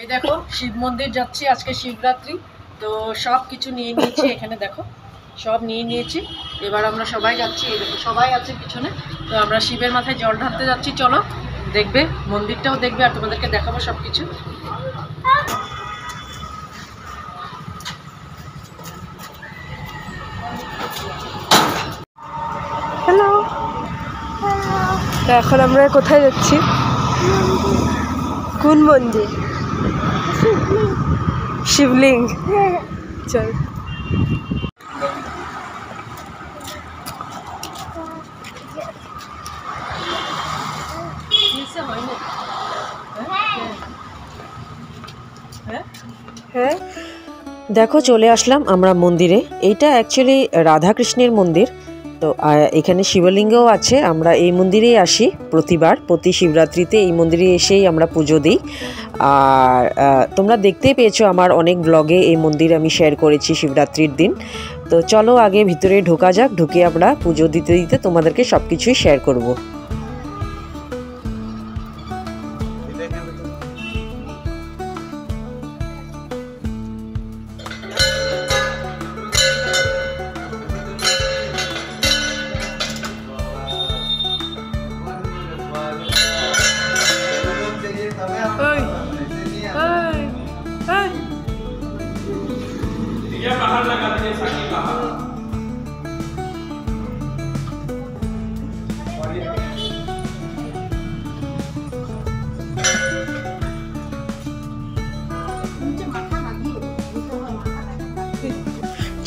এই দেখো শিব মন্দির যাচ্ছি, আজকে শিবরাত্রি। তো সব কিছু নিয়ে নিয়েছি, এখানে দেখো সব নিয়ে নিয়েছি। এবার আমরা সবাই যাচ্ছি, এই দেখো সবাই আছে পিছনে। তো আমরা শিবের মাথায় জল ঢালতে যাচ্ছি। চলো দেখবে, মন্দিরটাও দেখবে আর তোমাদেরকে দেখাবো সব কিছু। হ্যালো, এখন আমরা কোথায় যাচ্ছি? কোন মন্দির? শিবলিঙ্গ। চল। হ্যাঁ, দেখো চলে আসলাম আমরা মন্দিরে। এইটা অ্যাকচুয়ালি রাধাকৃষ্ণের মন্দির। তো এখানে শিবলিঙ্গও আছে। আমরা এই মন্দিরেই আসি প্রতিবার, প্রতি শিবরাত্রিতে এই মন্দিরে এসেই আমরা পুজো দিই। আর তোমরা দেখতেই পেয়েছো আমার অনেক ব্লগে এই মন্দির আমি শেয়ার করেছি শিবরাত্রির দিন। তো চলো আগে ভিতরে ঢোকা যাক, ঢুকে আমরা পুজো দিতে দিতে তোমাদেরকে সব কিছুই শেয়ার করব।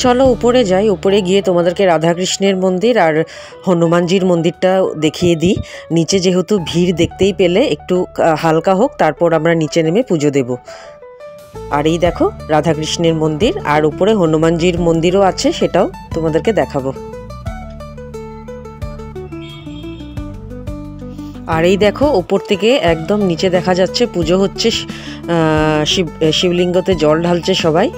চলো উপরে যাই, উপরে গিয়ে তোমাদেরকে রাধাকৃষ্ণের মন্দির আর হনুমানজির মন্দিরটা দেখিয়ে দিই। নিচে যেহেতু ভিড় দেখতেই পেলে, একটু হালকা হোক, তারপর আমরা নিচে নেমে পুজো দেব। আর এই দেখো রাধাকৃষ্ণের মন্দির, আর উপরে হনুমানজির মন্দিরও আছে, সেটাও তোমাদেরকে দেখাবো। আর এই দেখো ওপর থেকে একদম নিচে দেখা যাচ্ছে পুজো হচ্ছে, শিবলিঙ্গতে জল ঢালছে সবাই।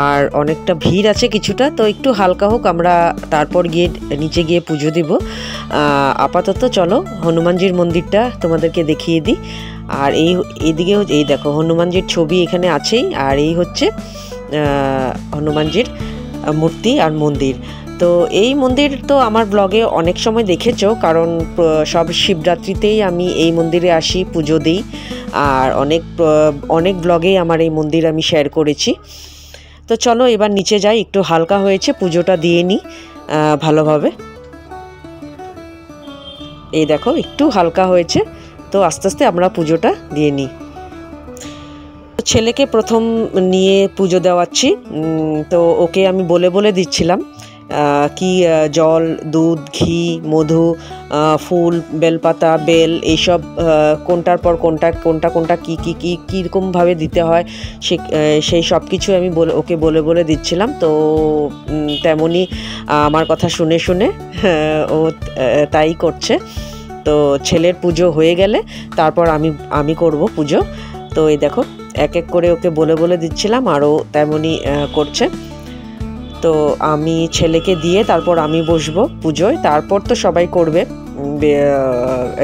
আর অনেকটা ভিড় আছে কিছুটা, তো একটু হালকা হোক, আমরা তারপর গিয়ে নিচে গিয়ে পুজো দিব। আপাতত চলো হনুমানজির মন্দিরটা তোমাদেরকে দেখিয়ে দিই। আর এইদিকে এই দেখো হনুমানজির ছবি এখানে আছেই। আর এই হচ্ছে হনুমানজির মূর্তি আর মন্দির। তো এই মন্দির তো আমার ব্লগে অনেক সময় দেখেছো, কারণ সব শিবরাত্রিতেই আমি এই মন্দিরে আসি, পুজো দিই। আর অনেক ব্লগেই আমার এই মন্দির আমি শেয়ার করেছি। তো চলো এবার নিচে যাই, একটু হালকা হয়েছে, পুজোটা দিয়ে নিই ভালোভাবে। এই দেখো একটু হালকা হয়েছে, তো আস্তে আস্তে আমরা পুজোটা দিয়ে নিই। ছেলেকে প্রথম নিয়ে পুজো দেওয়াচ্ছি। তো ওকে আমি বলে বলে দিচ্ছিলাম কি জল, দুধ, ঘি, মধু, ফুল, বেলপাতা, বেল, এইসব কোনটার পর কোনটা কীরকমভাবে দিতে হয় সেই সব কিছু আমি ওকে বলে বলে দিচ্ছিলাম। তো তেমনই আমার কথা শুনে শুনে ও তাই করছে। তো ছেলের পুজো হয়ে গেলে তারপর আমি করব পুজো। তো এই দেখো এক এক করে ওকে বলে বলে দিচ্ছিলাম, আরও তেমনই করছে। তো আমি ছেলেকে দিয়ে তারপর আমি বসবো পুজোয়, তারপর তো সবাই করবে।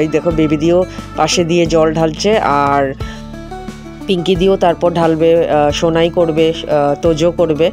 এই দেখো বেবি দিয়েও পাশে দিয়ে জল ঢালছে, আর পিঙ্কি দিয়েও তারপর ঢালবে, সোনাই করবে, তোজো করবে।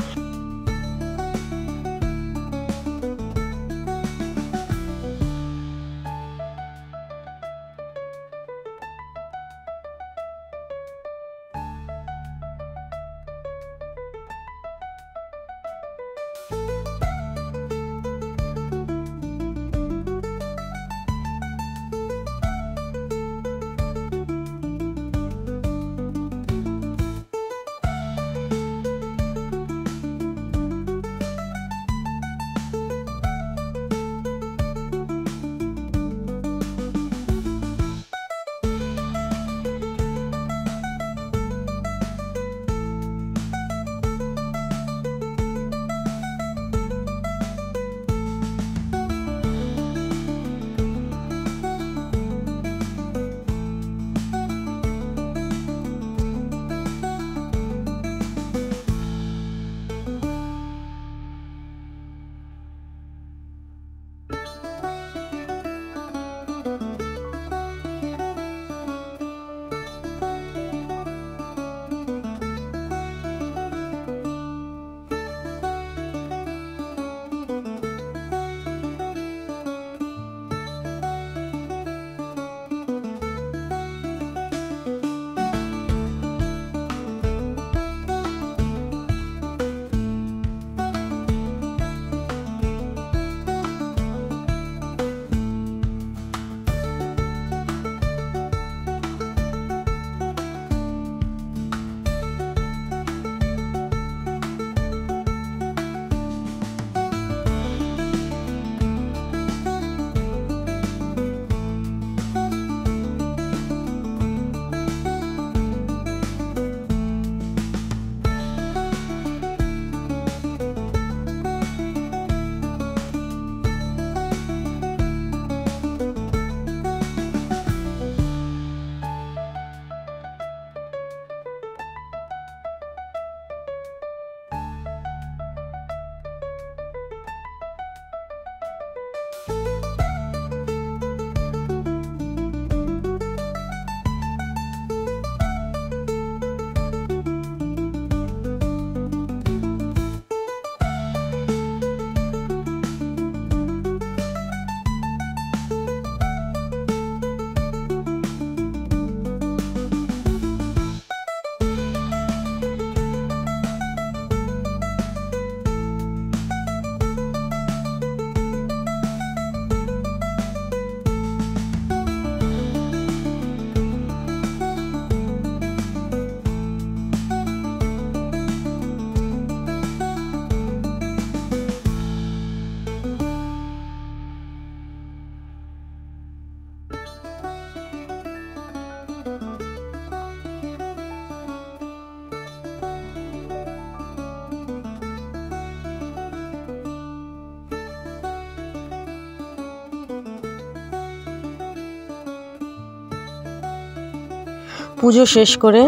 পুজো শেষ করে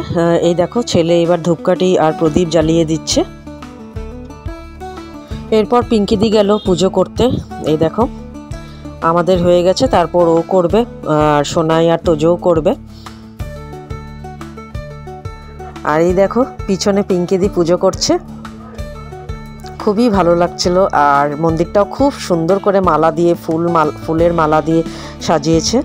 এই দেখো ছেলে এবার ধূপকাঠি আর প্রদীপ জ্বালিয়ে দিচ্ছে। এরপর পিঙ্কিদি গেল পুজো করতে। এই দেখো আমাদের হয়ে গেছে, তারপর ও করবে, আর সোনাই আর তোজোও করবে। আর এই দেখো পিছনে পিঙ্কিদি পুজো করছে, খুবই ভালো লাগছিল। আর মন্দিরটাও খুব সুন্দর করে মালা দিয়ে ফুলের মালা দিয়ে সাজিয়েছে।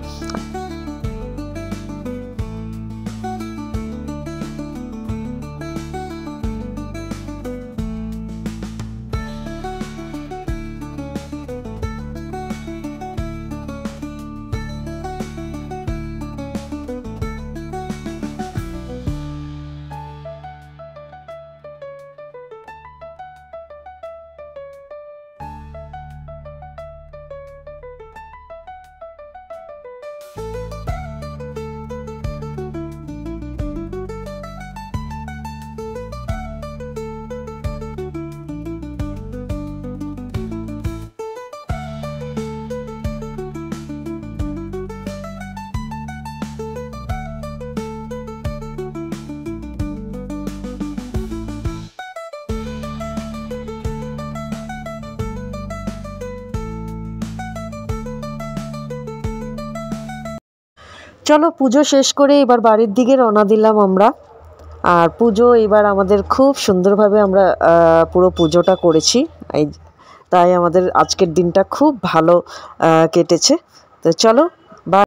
চলো পুজো শেষ করে এবার বাড়ির দিকে রওনা দিলাম আমরা। আর পুজো এবার আমাদের খুব সুন্দরভাবে আমরা পুরো পুজোটা করেছি, তাই আমাদের আজকের দিনটা খুব ভালো কেটেছে। তো চলো